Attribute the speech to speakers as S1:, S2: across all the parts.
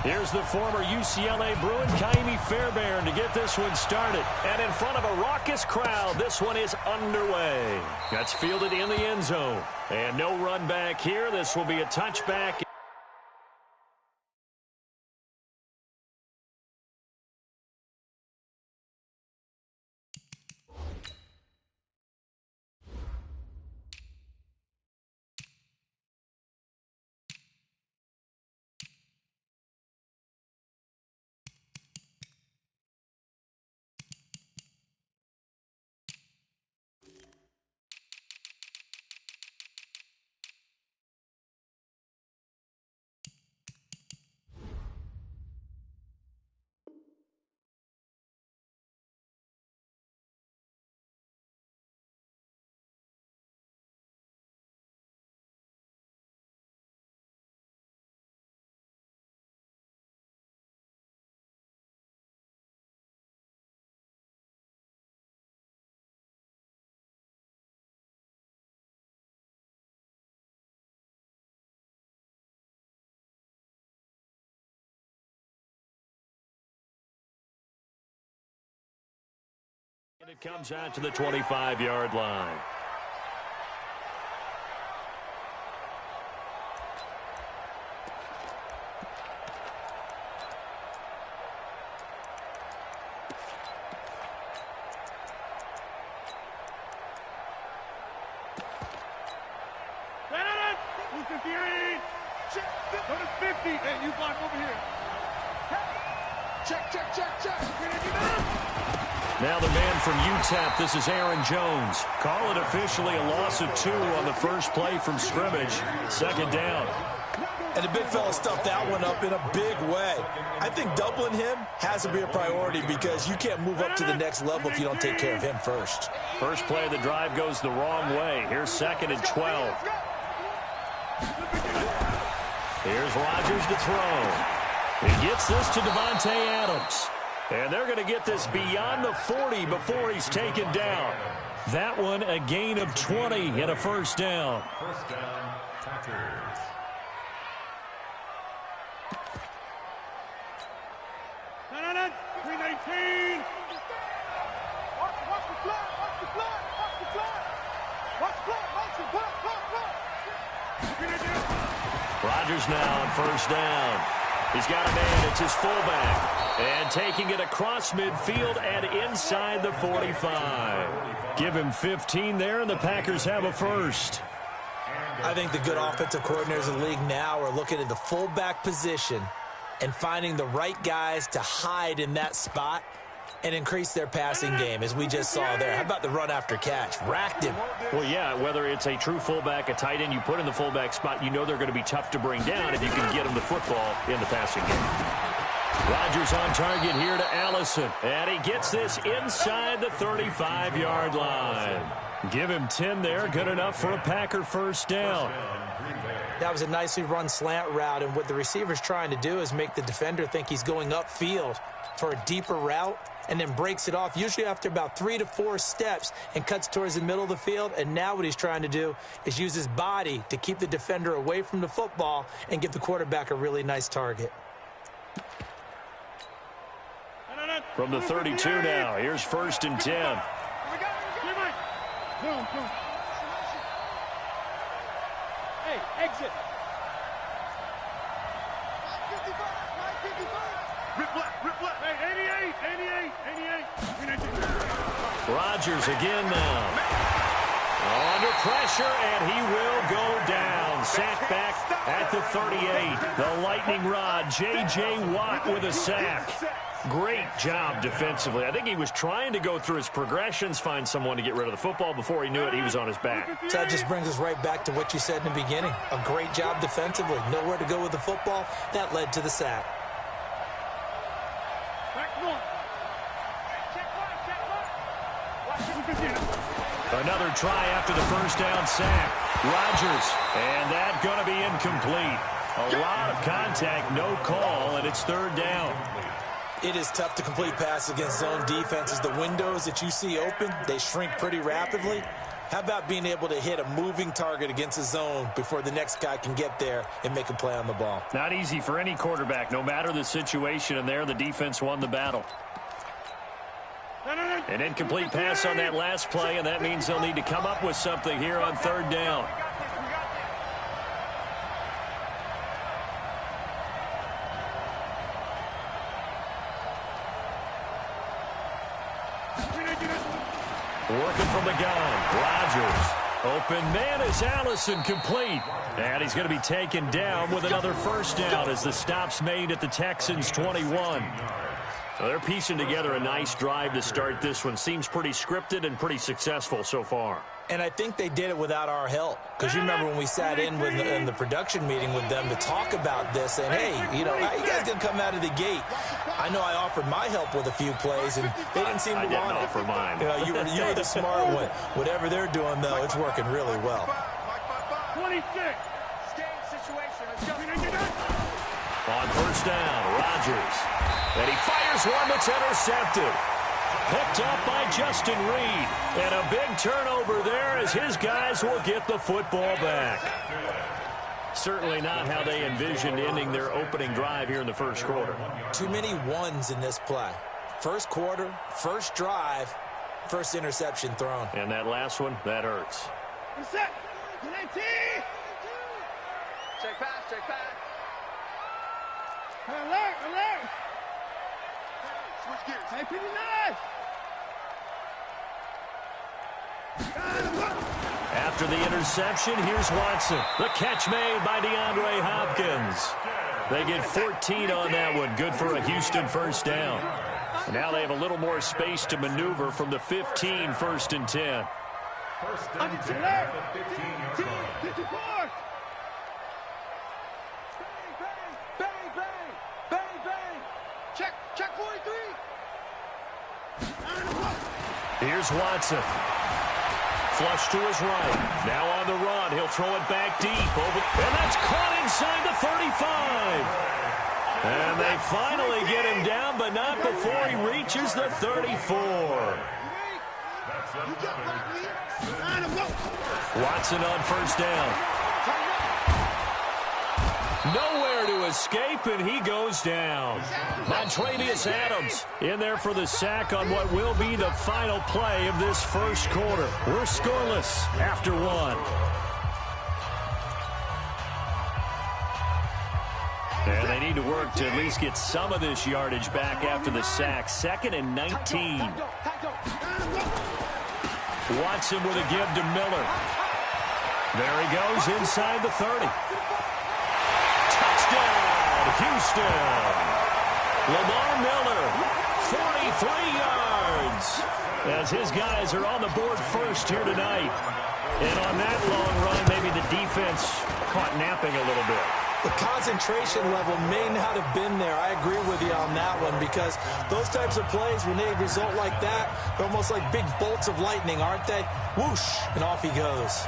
S1: Here's the former UCLA Bruin, Kaimi Fairbairn, to get this one started. And in front of a raucous crowd, this one is underway. That's fielded in the end zone. And no run back here. This will be a touchback. And it comes out to the 25-yard line.
S2: Go to 50. Hey, you block over here. Check.
S1: Now the man from UTEP, this is Aaron Jones. Call it officially a loss of 2 on the first play from scrimmage. Second down.
S3: And the big fella stuffed that one up in a big way. I think doubling him has to be a priority because you can't move up to the next level if you don't take care of him first.
S1: First play of the drive goes the wrong way. Here's 2nd and 12. Here's Rodgers to throw. He gets this to Devontae Adams. And they're going to get this beyond the 40 before he's taken down. That one a gain of 20 and a first down.
S4: First down, Packers.
S2: No. 319. Watch the flag.
S1: Rodgers now on first down. He's got a man. It's his fullback. And taking it across midfield and inside the 45. Give him 15 there, and the Packers have a first.
S3: I think the good offensive coordinators in the league now are looking at the fullback position and finding the right guys to hide in that spot and increase their passing game, as we just saw there. How about the run after catch? Racked him.
S1: Well, yeah, whether it's a true fullback, a tight end you put in the fullback spot, you know they're going to be tough to bring down if you can get them the football in the passing game. Rodgers on target here to Allison. And he gets this inside the 35-yard line. Give him 10 there. Good enough for a Packer first down.
S3: That was a nicely run slant route, and what the receiver's trying to do is make the defender think he's going upfield for a deeper route and then breaks it off, usually after about 3 to 4 steps, and cuts towards the middle of the field. And now what he's trying to do is use his body to keep the defender away from the football and give the quarterback a really nice target.
S1: From the 32 now, here's 1st and 10.
S2: Hey, exit. Rip left. Hey, 88.
S1: Rodgers again now. Under pressure, and he will go down. Sacked back at the 38. The lightning rod, J.J. Watt with a sack. Great job defensively. I think he was trying to go through his progressions, find someone to get rid of the football. Before he knew it, he was on his back.
S3: So that just brings us right back to what you said in the beginning. A great job defensively. Nowhere to go with the football. That led to the sack.
S1: Another try after the first down sack. Rodgers, and that going to be incomplete. A lot of contact, no call, and it's 3rd down.
S3: It is tough to complete passes against zone defenses. The windows that you see open, they shrink pretty rapidly. How about being able to hit a moving target against a zone before the next guy can get there and make a play on the ball?
S1: Not easy for any quarterback, no matter the situation, and there the defense won the battle. An incomplete pass on that last play, and that means they'll need to come up with something here on third down. Working from the gun, Rodgers. Open man is Allison, complete. And he's going to be taken down with another first down as the stop's made at the Texans' 21. So they're piecing together a nice drive to start this one. Seems pretty scripted and pretty successful so far.
S3: And I think they did it without our help. Because you remember when we sat in the production meeting with them to talk about this, and hey, you know, how you guys going to come out of the gate? I know I offered my help with a few plays, and they didn't seem to want it.
S1: I didn't offer mine.
S3: You were the smart one. Whatever they're doing, though, it's working really well.
S2: 26.
S5: Game situation.
S1: On first down, Rodgers. And he fires one that's intercepted. Picked up by Justin Reed. And a big turnover there as his guys will get the football back. Certainly not how they envisioned ending their opening drive here in the first quarter.
S3: Too many ones in this play. First quarter, first drive, first interception thrown.
S1: And that last one, that hurts.
S2: Set. 19.
S5: Check pass, check pass.
S2: Alert, alert.
S5: Switch gears.
S2: Hey, 59.
S1: After the interception, here's Watson. The catch made by DeAndre Hopkins. They get 14 on that one. Good for a Houston first down. Now they have a little more space to maneuver from the 15, first and 10.
S4: First and 10 at the 15-yard line.
S2: 54.
S5: Bang, bang, bang, bang. Check 43.
S1: Here's Watson. Flush to his right. Now on the run. He'll throw it back deep. And that's caught inside the 35. And they finally get him down, but not before he reaches the 34. Watson on first down. Nowhere to escape, and he goes down. Montravius Adams in there for the sack on what will be the final play of this first quarter. We're scoreless after one. And they need to work to at least get some of this yardage back after the sack. 2nd and 19. Watson with a give to Miller. There he goes inside the 30. Touchdown, Houston. Lamar Miller, 43 yards. As his guys are on the board first here tonight. And on that long run, maybe the defense caught napping a little bit.
S3: The concentration level may not have been there. I agree with you on that one, because those types of plays, when they result like that, they're almost like big bolts of lightning, aren't they? Whoosh, and off he goes.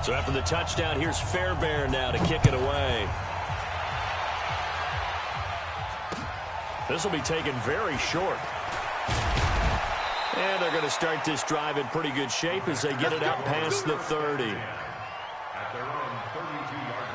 S1: So after the touchdown, here's Fairbairn now to kick it away. This will be taken very short. And they're going to start this drive in pretty good shape as they get it out past the 30.
S4: At their own 32-yard line.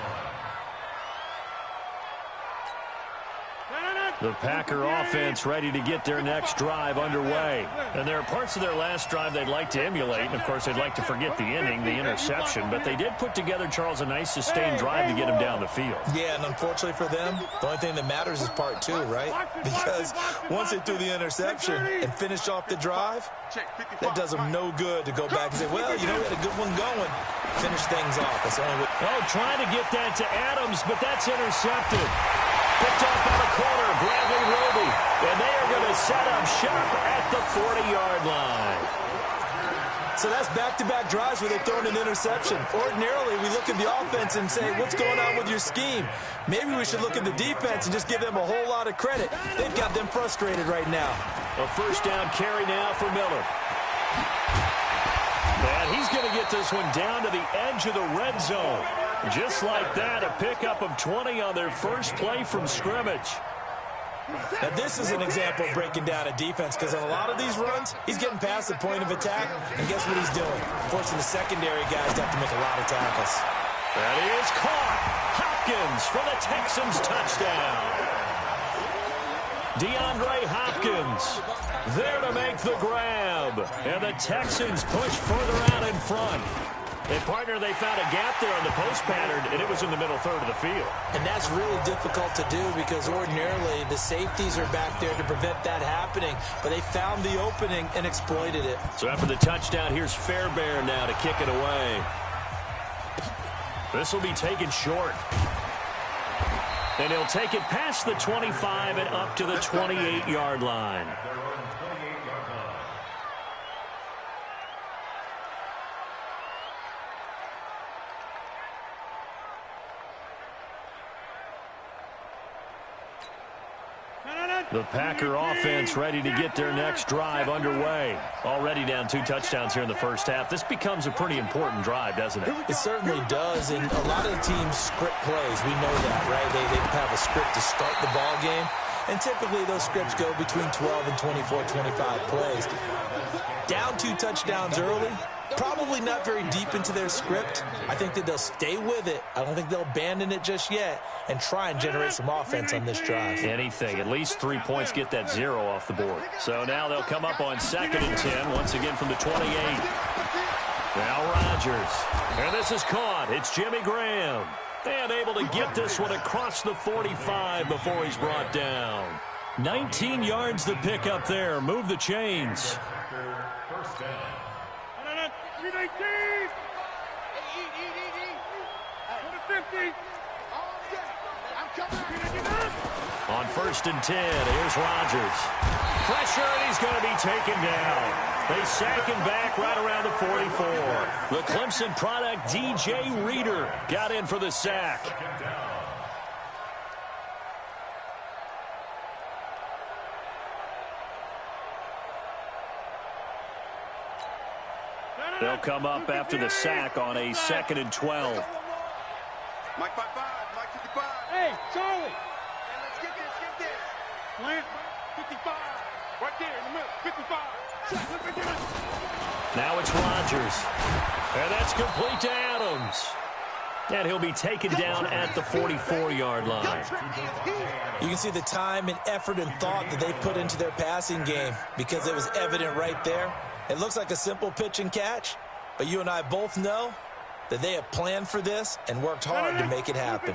S1: The Packer offense ready to get their next drive underway. And there are parts of their last drive they'd like to emulate. And, of course, they'd like to forget the inning, the interception. But they did put together, Charles, a nice sustained drive to get him down the field.
S3: Yeah, and unfortunately for them, the only thing that matters is part two, right? Because once they threw the interception and finished off the drive, that does them no good to go back and say, well, you know, we had a good one going. Finish things off. That's the only way.
S1: Oh, trying to get that to Adams, but that's intercepted. Picked off by the corner, Bradley Roby. And they are going to set up shop at the 40-yard line.
S3: So that's back-to-back drives where they've thrown an interception. Ordinarily, we look at the offense and say, what's going on with your scheme? Maybe we should look at the defense and just give them a whole lot of credit. They've got them frustrated right now.
S1: A first down carry now for Miller. And get this one down to the edge of the red zone. Just like that, a pickup of 20 on their first play from scrimmage.
S3: Now, this is an example of breaking down a defense, because on a lot of these runs, he's getting past the point of attack, and guess what he's doing? Forcing the secondary guys to have to make a lot of tackles.
S1: That is caught. Hopkins for the Texans touchdown. DeAndre Hopkins there to make the grab. And the Texans push further out in front. And, partner, they found a gap there on the post pattern, and it was in the middle third of the field. And that's really difficult to do because ordinarily the safeties are back there to prevent that happening. But they found the opening and exploited it. So after the touchdown, here's Fairbairn now to kick it away. This will be taken short. And he'll take it past the 25 and up to the 28-yard line. The Packer offense ready to get their next drive underway. Already down 2 touchdowns here in the first half. This becomes a pretty important drive, doesn't it? It certainly does, and a lot of the teams script plays. We know that, right? They have a script to start the ball game, and typically those scripts go between 12 and 24, 25 plays. Down 2 touchdowns early, probably not very deep into their script. I think that they'll stay with it. I don't think they'll abandon it just yet and try and generate some offense on this drive. Anything. At least 3 points get that 0 off the board. So now they'll come up on 2nd and 10, once again from the 28. Now Rodgers. And this is caught. It's Jimmy Graham. And able to get this one across the 45 before he's brought down. 19 yards the pick up there. Move the chains.
S4: First down.
S2: 319. 50.
S1: On 1st and 10, here's Rodgers. Pressure, and he's going to be taken down. They sack him back right around the 44. The Clemson product, DJ Reader, got in for the sack. They'll come up after the sack on a 2nd and 12.
S5: Mike 5-5, Mike 55.
S2: Hey, Charlie.
S5: Hey, let's get this.
S2: Plant 55. Right there in the middle. 55.
S1: Now it's Rodgers. And that's complete to Adams. And he'll be taken down at the 44-yard line.
S3: You can see the time and effort and thought that they put into their passing game because it was evident right there. It looks like a simple pitch and catch, but you and I both know that they have planned for this and worked hard to make it happen.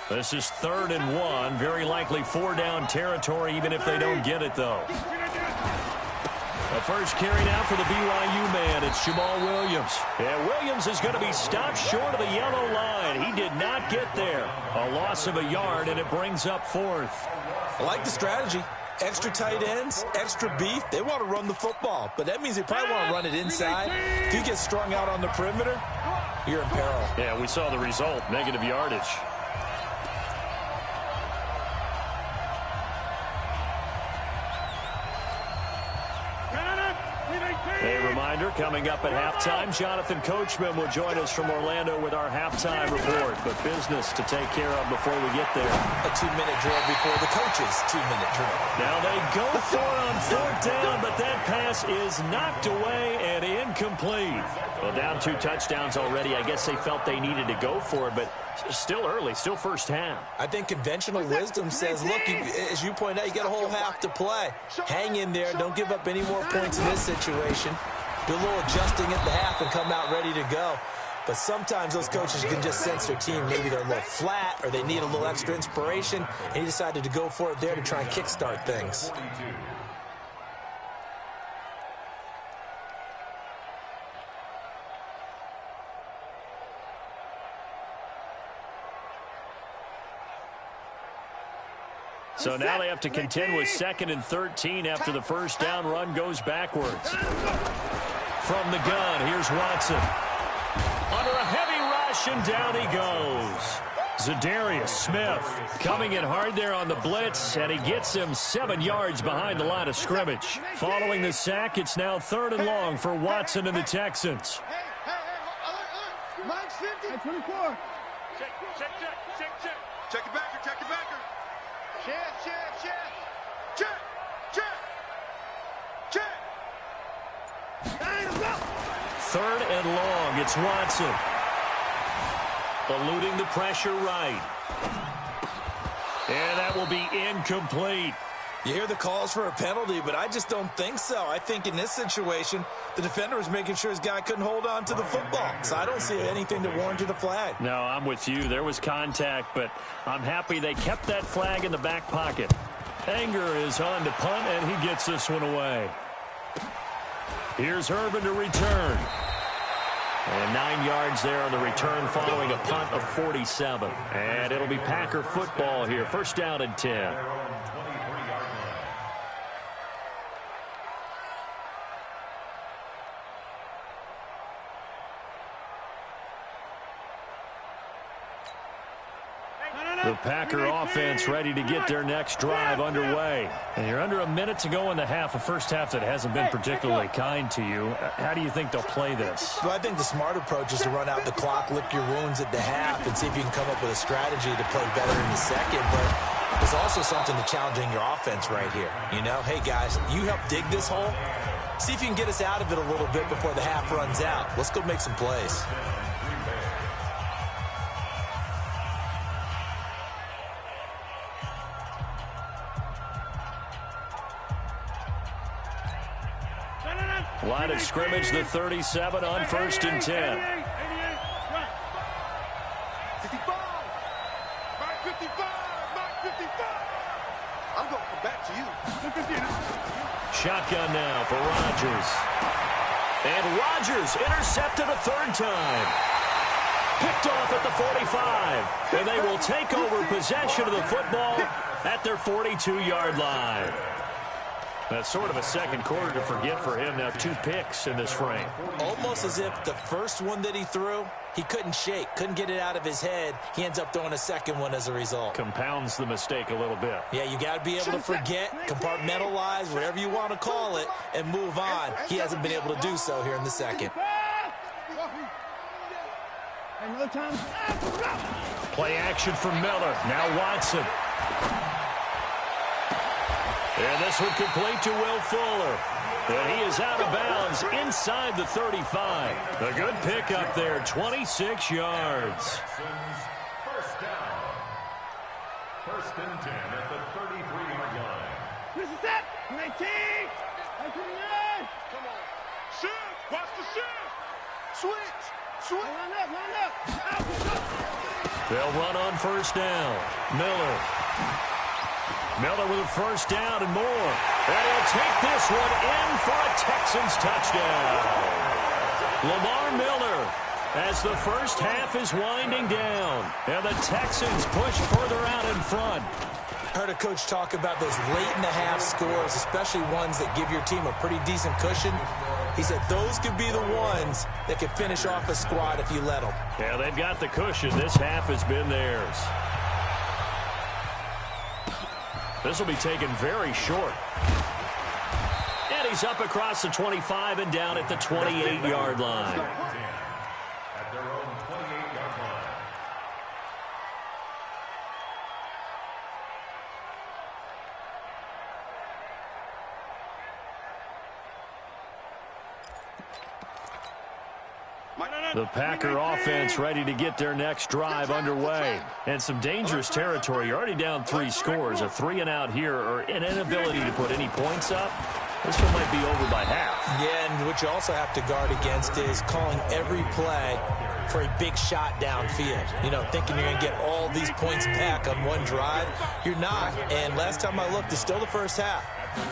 S1: This is 3rd and 1. Very likely 4-down territory, even if they don't get it, though. The first carry now for the BYU man. It's Jamal Williams. And Williams is going to be stopped short of the yellow line. He did not get there. A loss of a yard, and it brings up 4th.
S3: I like the strategy. Extra tight ends, extra beef. They want to run the football, but that means they probably want to run it inside. If you get strung out on the perimeter, you're in peril.
S1: Yeah, we saw the result, negative yardage. A reminder, coming up at halftime, Jonathan Coachman will join us from Orlando with our halftime report. But business to take care of before we get there.
S3: A 2-minute drill before the coach's 2-minute drill.
S1: Now they go for it on 4th down, but that pass is knocked away and incomplete. Well, down 2 touchdowns already. I guess they felt they needed to go for it, but still early, still first half. I think conventional wisdom says, look, as you point out, you got a whole half to play. Hang in there. Don't give up any more points in this situation. Do a little adjusting at the half and come out ready to go. But sometimes those coaches can just sense their team. Maybe they're a little flat or they need a little extra inspiration. And he decided to go for it there to try and kickstart things. So now they have to contend with 2nd and 13 after the first down run goes backwards. From the gun, here's Watson. Under a heavy rush, and down he goes. Zadarius Smith coming in hard there on the blitz, and he gets him 7 yards behind the line of scrimmage. Following the sack, it's now 3rd and long for Watson and the Texans.
S2: At 24.
S5: Check your backer, check your backer. Check.
S1: Third and long. It's Watson. Eluding the pressure right. And that will be incomplete.
S3: You hear the calls for a penalty, but I just don't think so. I think in this situation, the defender was making sure his guy couldn't hold on to the football. So I don't see anything to warrant the flag.
S1: No, I'm with you. There was contact, but I'm happy they kept that flag in the back pocket. Anger is on to punt, and he gets this one away. Here's Irvin to return. And 9 yards there on the return following a punt of 47. And it'll be Packer football here. First down and 10. The Packer offense ready to get their next drive underway. And you're under a minute to go in the half, a first half that hasn't been particularly kind to you. How do you think they'll play this?
S3: Well, I think the smart approach is to run out the clock, lick your wounds at the half, and see if you can come up with a strategy to play better in the second. But there's also something to challenging your offense right here. You know, hey, guys, you help dig this hole. See if you can get us out of it a little bit before the half runs out. Let's go make some plays.
S1: Line of scrimmage, the 37 on first and 10.
S2: 55. Mark 55.
S5: I'm going to come back to you.
S1: Shotgun now for Rodgers. And Rodgers intercepted a third time. Picked off at the 45. And they will take over possession of the football at their 42-yard line. That's sort of a second quarter to forget for him. Now 2 picks in this frame.
S3: Almost as if the first one that he threw, he couldn't shake, couldn't get it out of his head. He ends up throwing a second one as a result.
S1: Compounds the mistake a little bit.
S3: Yeah, you got to be able to forget, compartmentalize, whatever you want to call it, and move on. He hasn't been able to do so here in the second.
S1: Play action from Miller. Now Watson. And this one complete to Will Fuller. And he is out of bounds inside the 35. A good pickup there, 26 yards.
S4: First down. First and 10 at the 33-yard line.
S2: This is it. 19. 29.
S5: Come on. Shift. Watch the shift. Switch.
S2: Line up.
S1: They'll run on first down. Miller with a first down and more. And he'll take this one in for a Texans touchdown. Lamar Miller as the first half is winding down. And the Texans push further out in front.
S3: Heard a coach talk about those late-in-the-half scores, especially ones that give your team a pretty decent cushion. He said those could be the ones that could finish off a squad if you let them.
S1: Yeah, they've got the cushion. This half has been theirs. This will be taken very short. And he's up across the 25 and down at the 28-yard line.
S4: At their own 28-yard line.
S1: The Packer offense ready to get their next drive underway. And some dangerous territory. You're already down 3 scores. A 3-and-out here or an inability to put any points up. This one might be over by half.
S3: Yeah, and what you also have to guard against is calling every play for a big shot downfield. You know, thinking you're going to get all these points back on one drive. You're not. And last time I looked, it's still the first half.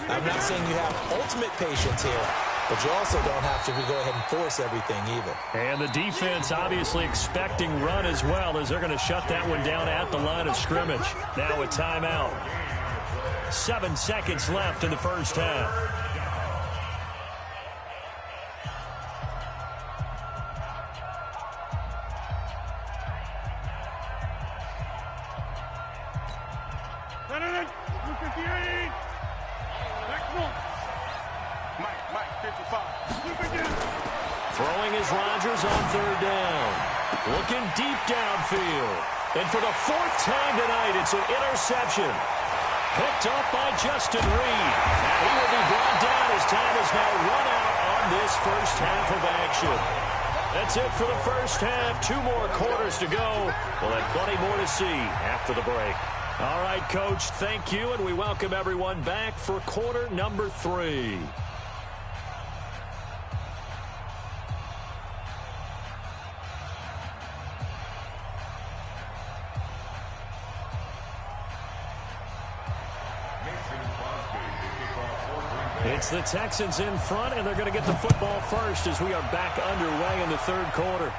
S3: I'm not saying you have ultimate patience here, but you also don't have to go ahead and force everything either.
S1: And the defense obviously expecting run as well, as they're going to shut that one down at the line of scrimmage. Now a timeout. 7 seconds left in the first half.
S5: Mike, 55.
S1: Throwing is Rodgers on third down. Looking deep downfield. And for the fourth time tonight, it's an interception. Picked up by Justin Reed. And he will be brought down as time is now run out on this first half of action. That's it for the first half. 2 more quarters to go. We'll have plenty more to see after the break. All right, Coach, thank you, and we welcome everyone back for quarter number 3. It's the Texans in front, and they're going to get the football first as we are back underway in the third quarter.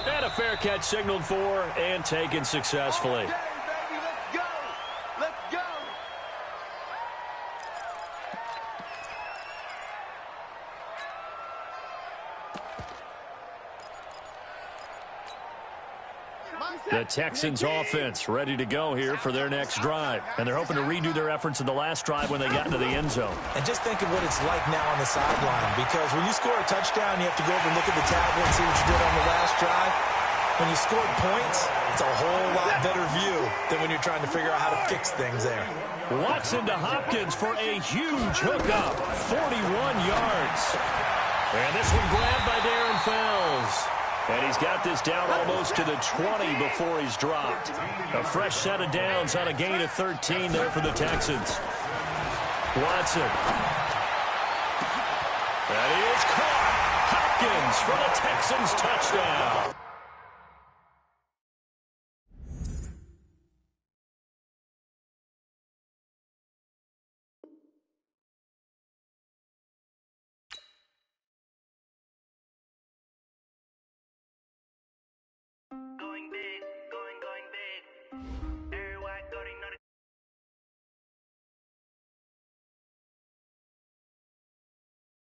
S1: And a fair catch signaled for and taken successfully.
S2: Okay, baby, let's go. Let's go.
S1: The Texans offense ready to go here for their next drive. And they're hoping to redo their efforts in the last drive when they got into the end zone.
S3: And just think of what it's like now on the sideline, because when you score a touchdown, you have to go over and look at the tablet and see what you did on the last drive. When you scored points, it's a whole lot better view than when you're trying to figure out how to fix things there.
S1: Watson to Hopkins for a huge hookup, 41 yards. And this one grabbed by Darren Fells. And he's got this down almost to the 20 before he's dropped. A fresh set of downs on a gain of 13 there for the Texans. Watson. That is caught. Hopkins for the Texans touchdown.